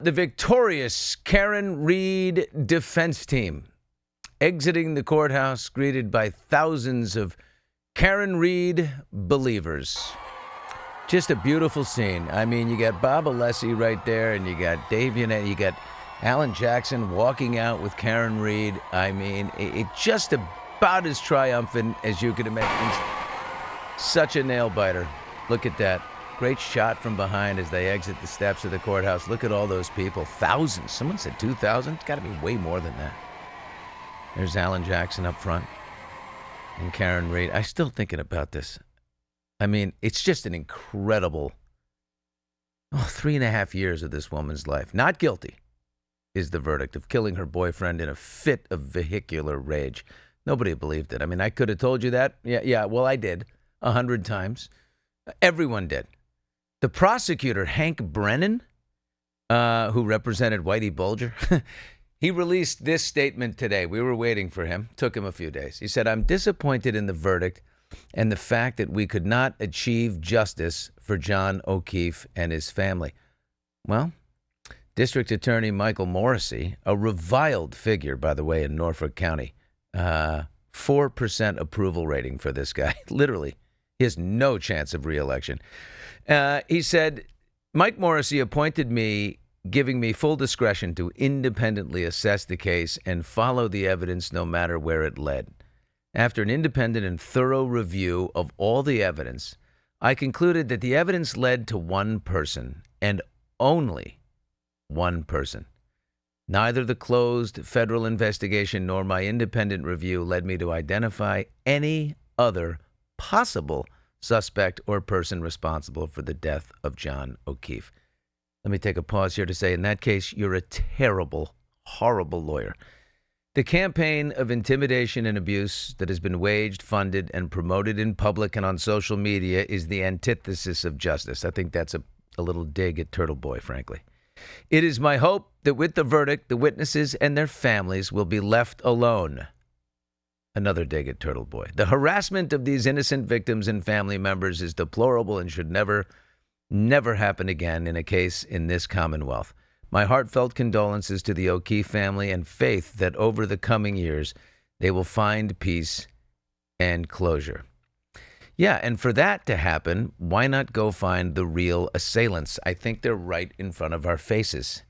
The victorious Karen Read defense team exiting the courthouse, greeted by thousands of Karen Read believers. Just a beautiful scene. I mean, you got Bob Alessi right there, and you got Dave Yanette, you got Alan Jackson walking out with Karen Read. I mean, it's just about as triumphant as you could imagine. Such a nail-biter. Look at that. Great shot from behind as they exit the steps of the courthouse. Look at all those people. Thousands. Someone said 2,000. It's got to be way more than that. There's Alan Jackson up front and Karen Read. I'm still thinking about this. I mean, it's just an incredible 3.5 years of this woman's life. Not guilty is the verdict of killing her boyfriend in a fit of vehicular rage. Nobody believed it. I mean, I could have told you that. Yeah, well, I did 100 times. Everyone did. The prosecutor, Hank Brennan, who represented Whitey Bulger, he released this statement today. We were waiting for him. Took him a few days. He said, "I'm disappointed in the verdict and the fact that we could not achieve justice for John O'Keefe and his family." Well, District Attorney Michael Morrissey, a reviled figure, by the way, in Norfolk County, 4% approval rating for this guy. Literally, he has no chance of re-election. He said, "Mike Morrissey appointed me, giving me full discretion to independently assess the case and follow the evidence no matter where it led. After an independent and thorough review of all the evidence, I concluded that the evidence led to one person and only one person. Neither the closed federal investigation nor my independent review led me to identify any other possible suspect or person responsible for the death of John O'Keefe." Let me take a pause here to say, in that case, you're a terrible, horrible lawyer. The campaign of intimidation and abuse that has been waged, funded, and promoted in public and on social media is the antithesis of justice. I think that's a little dig at Turtle Boy, frankly. It is my hope that with the verdict, the witnesses and their families will be left alone. Another dig at Turtle Boy. The harassment of these innocent victims and family members is deplorable and should never happen again in a case in this Commonwealth. My heartfelt condolences to the O'Keefe family and faith that over the coming years, they will find peace and closure. Yeah, and for that to happen, why not go find the real assailants? I think they're right in front of our faces.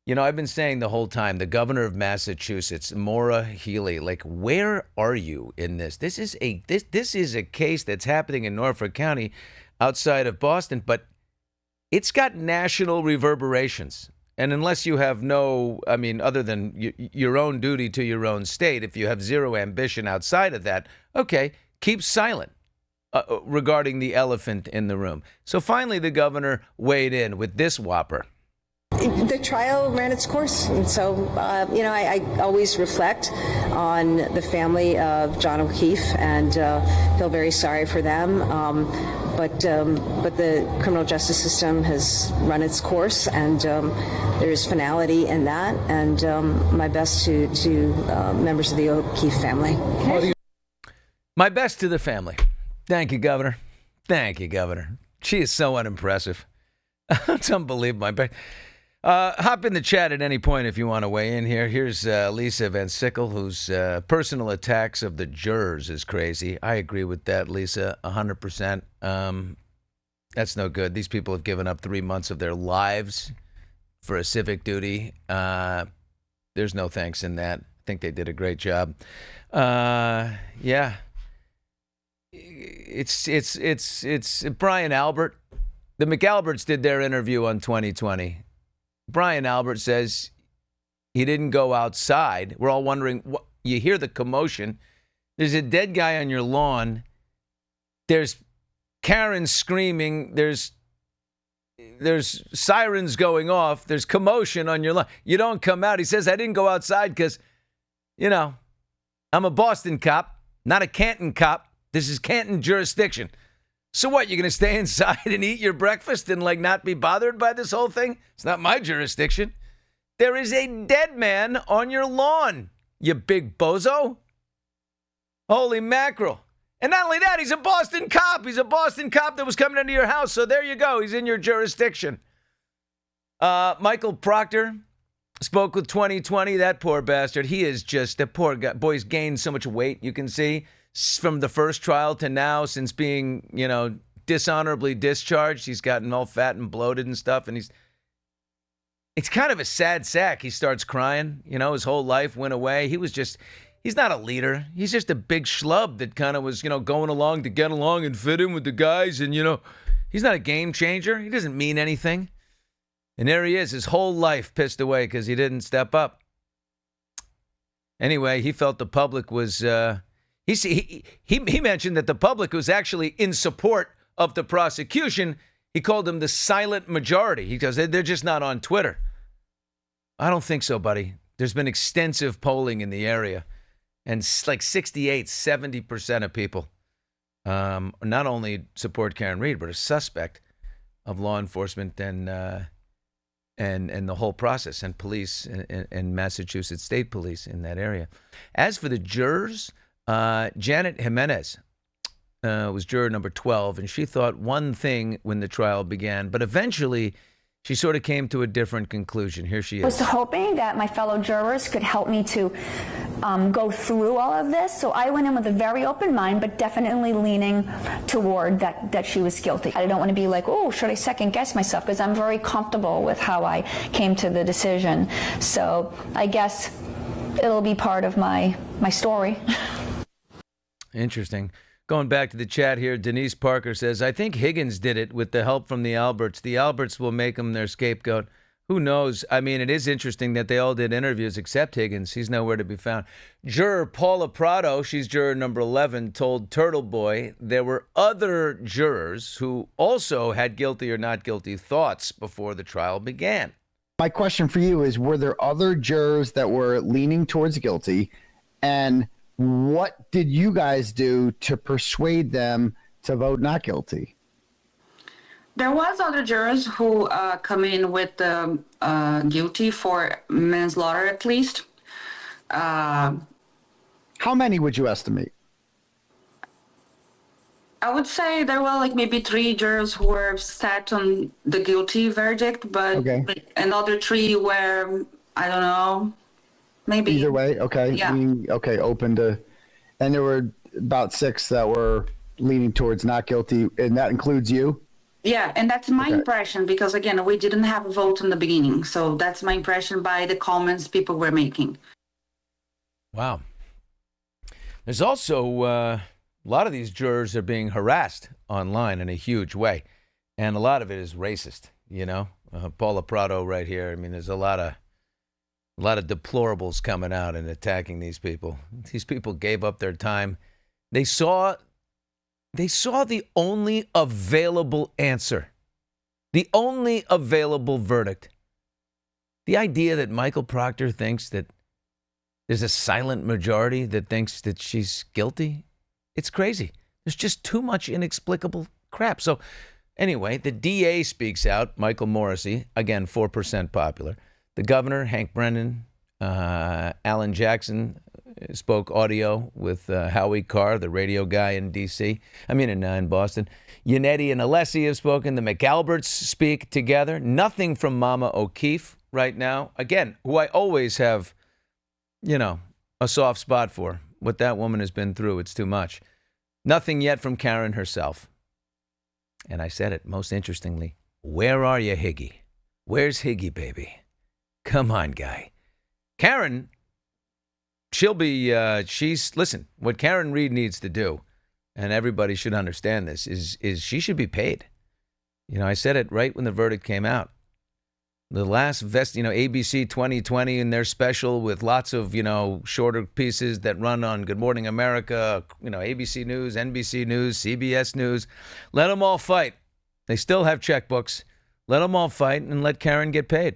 You know, I've been saying the whole time, the governor of Massachusetts, Maura Healey, like, where are you in this? This is a case that's happening in Norfolk County outside of Boston, but it's got national reverberations. And unless you have other than your own duty to your own state, if you have zero ambition outside of that, okay, keep silent regarding the elephant in the room. So finally, the governor weighed in with this whopper. The trial ran its course, and so, I always reflect on the family of John O'Keefe and feel very sorry for them. But the criminal justice system has run its course, and there is finality in that. And my best to members of the O'Keefe family. My best to the family. Thank you, Governor. Thank you, Governor. She is so unimpressive. It's unbelievable. Hop in the chat at any point if you want to weigh in here. Here's Lisa Van Sickle, whose personal attacks of the jurors is crazy. I agree with that, Lisa, 100%. That's no good. These people have given up 3 months of their lives for a civic duty. There's no thanks in that. I think they did a great job. Yeah. It's Brian Albert. The McAlberts did their interview on 2020. Brian Albert says he didn't go outside. We're all wondering, what, you hear the commotion. There's a dead guy on your lawn. There's Karen screaming. There's sirens going off. There's commotion on your lawn. You don't come out. He says, I didn't go outside because, I'm a Boston cop, not a Canton cop. This is Canton jurisdiction. So what, you're going to stay inside and eat your breakfast and, not be bothered by this whole thing? It's not my jurisdiction. There is a dead man on your lawn, you big bozo. Holy mackerel. And not only that, he's a Boston cop. He's a Boston cop that was coming into your house. So there you go. He's in your jurisdiction. Michael Proctor spoke with 2020. That poor bastard. He is just, that poor guy. Boy's gained so much weight, you can see, from the first trial to now, since being, dishonorably discharged. He's gotten all fat and bloated and stuff, and it's kind of a sad sack. He starts crying. His whole life went away. He's not a leader. He's just a big schlub that kind of was, going along to get along and fit in with the guys. And, he's not a game changer. He doesn't mean anything. And there he is, his whole life pissed away because he didn't step up. Anyway, he felt the public was, he mentioned that the public was actually in support of the prosecution. He called them the silent majority. He goes, they're just not on Twitter. I don't think so, buddy. There's been extensive polling in the area, and like 70% of people not only support Karen Read, but are suspect of law enforcement and the whole process, and police and Massachusetts State Police in that area. As for the jurors, Janet Jimenez was juror number 12, and she thought one thing when the trial began, but eventually she sort of came to a different conclusion. Here she is. I was hoping that my fellow jurors could help me to go through all of this. So I went in with a very open mind, but definitely leaning toward that she was guilty. I don't want to be like, oh, should I second guess myself? Because I'm very comfortable with how I came to the decision. So I guess it'll be part of my story. Interesting. Going back to the chat here, Denise Parker says, I think Higgins did it with the help from the Alberts. The Alberts will make him their scapegoat. Who knows? I mean, it is interesting that they all did interviews except Higgins. He's nowhere to be found. Juror Paula Prado, she's juror number 11, told Turtle Boy there were other jurors who also had guilty or not guilty thoughts before the trial began. My question for you is, were there other jurors that were leaning towards guilty, and what did you guys do to persuade them to vote not guilty? There was other jurors who come in with guilty for manslaughter, at least. How many would you estimate? I would say there were like maybe 3 jurors who were set on the guilty verdict, but another 3 were, I don't know, maybe. Either way, okay. Yeah. Open to, and there were about 6 that were leaning towards not guilty, and that includes you? Yeah, and that's my impression, because again, we didn't have a vote in the beginning, so that's my impression by the comments people were making. Wow. There's also a lot of these jurors are being harassed online in a huge way, and a lot of it is racist. Paula Prado right here. I mean, there's a lot of deplorables coming out and attacking these people. These people gave up their time. They saw the only available answer, the only available verdict. The idea that Michael Proctor thinks that there's a silent majority that thinks that she's guilty, it's crazy. There's just too much inexplicable crap. So anyway, the DA speaks out, Michael Morrissey, again, 4% popular. The governor, Hank Brennan, Alan Jackson spoke audio with Howie Carr, the radio guy in in Boston. Yannetti and Alessi have spoken. The McAlberts speak together. Nothing from Mama O'Keefe right now. Again, who I always have, a soft spot for. What that woman has been through, it's too much. Nothing yet from Karen herself. And I said it most interestingly. Where are you, Higgy? Where's Higgy, baby? Come on, guy. Karen, listen, what Karen Read needs to do, and everybody should understand this, is she should be paid. I said it right when the verdict came out. The last ABC 2020 and their special with lots of, shorter pieces that run on Good Morning America, ABC News, NBC News, CBS News. Let them all fight. They still have checkbooks. Let them all fight and let Karen get paid.